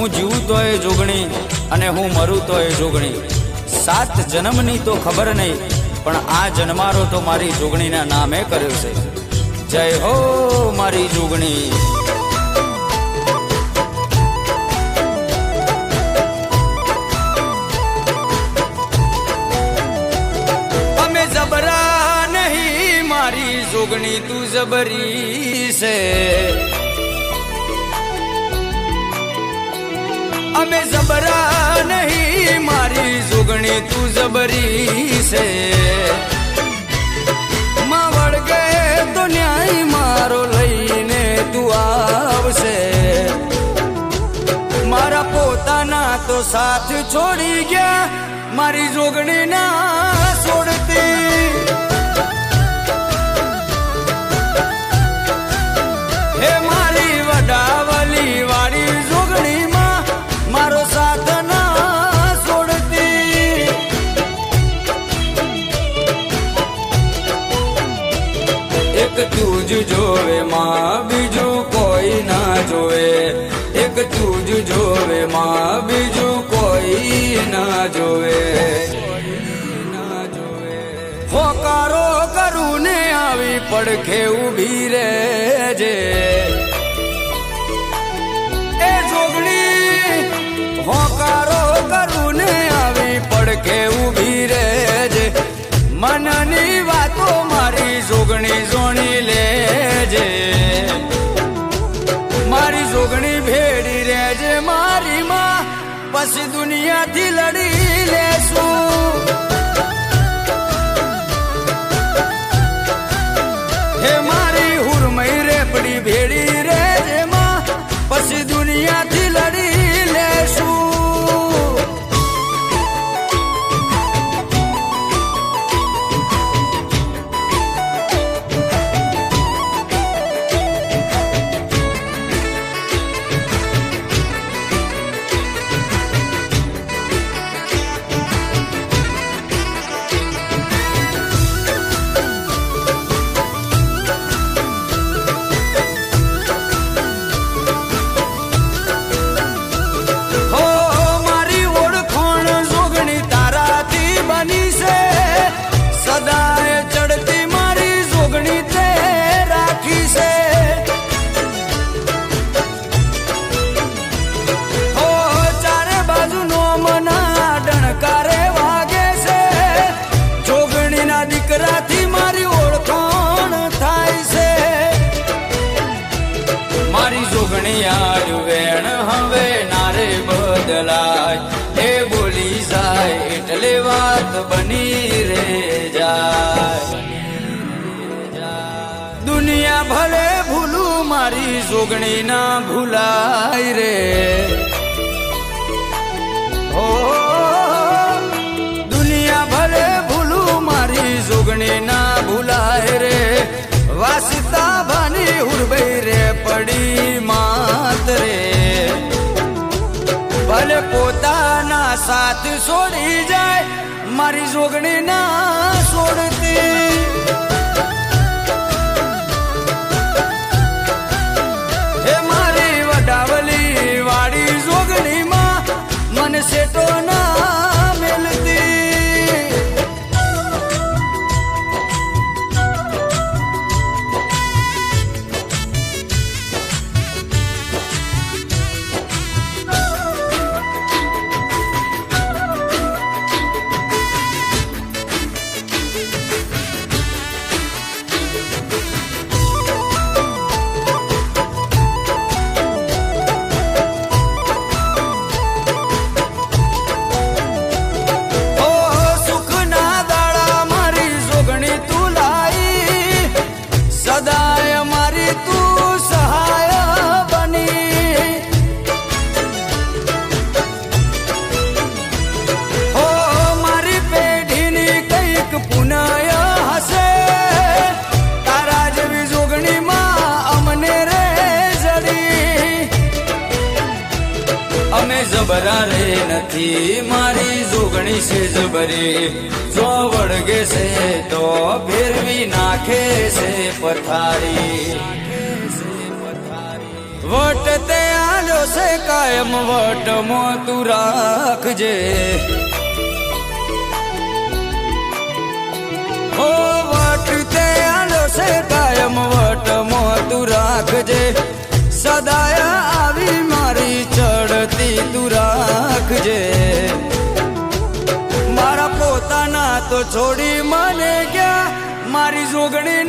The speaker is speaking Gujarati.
હું જીવું તોય જોગણી અને હું મરું તોય જોગણી. 7 જન્મની તો ખબર નહીં, પણ આ જન્મારો તો મારી જોગણીના નામે કર્યો છે. જય હો મારી જોગણી. અમે જબરા નહીં મારી જોગણી, તું જબરી છે. અમે જબરા નહીં મારી જોગણી, તું જબરી છે. માં વળગે તો ન્યાય મારો લઈને તું આવશે. મારા પોતાના તો સાથ છોડી ગયા, મારી જોગણી ના છોડતી. હે મારી વડાવલી વાળી જોગણી મારો સાથ ના છોડતી. એક તું જ જોવે માં બીજું કોઈ ના જોવે. એક તું જ જોવે માં બીજું કોઈ ના જોવે. હોકારો કરું ને આવી પડખે ઊભી રહેજે. એ જોગણી હોકારો કરું ને આવી પડખે ઊભી રહેજે. મનની વાતો મારી જોગણી જોણી લેજે. મારી જોગણી ભેડી રહેજે મારી માં, પછી દુનિયાથી લડી લેશું. હે મારી હુરમઈ રેપડી ભેડી રહેજે માં, પછી દુનિયાથી લડી લેશું. દીકરાથી મારી ઓળખાણ થાય છે. મારી જોગણી આર્યું વેણ હવે નારે બદલાય. એ બોલી જાય એટલે વાત બની રે જાય. દુનિયા ભલે ભૂલું મારી જોગણી ના ભૂલાય રે. હો દુનિયા ભલે મારી જોગણી ના ભૂલાય રે. વાસતા ભાની હુરબઈ રે પડી માત રે. ભલે પોતાના સાથ છોડી જાય, મારી જોગણી ના છોડતી. હે મારી વડાવલી વાળી જોગણી માં મને સેટો ના મેલતી. જબરા રે નથી મારી જોગણી છે જબરી. જો વળગે છે તો ફેરવી નાખે છે પથારી. વટ તે આલો આલો છે કાયમ વટમાં તું રાખજે ઓ વટ તે આલો છે કાયમ વટમાં તું રાખજે સદાય આવી મારી ચડતી તું રાખજે મારા પોતાના તો છોડી મને ગયા મારી જોગણી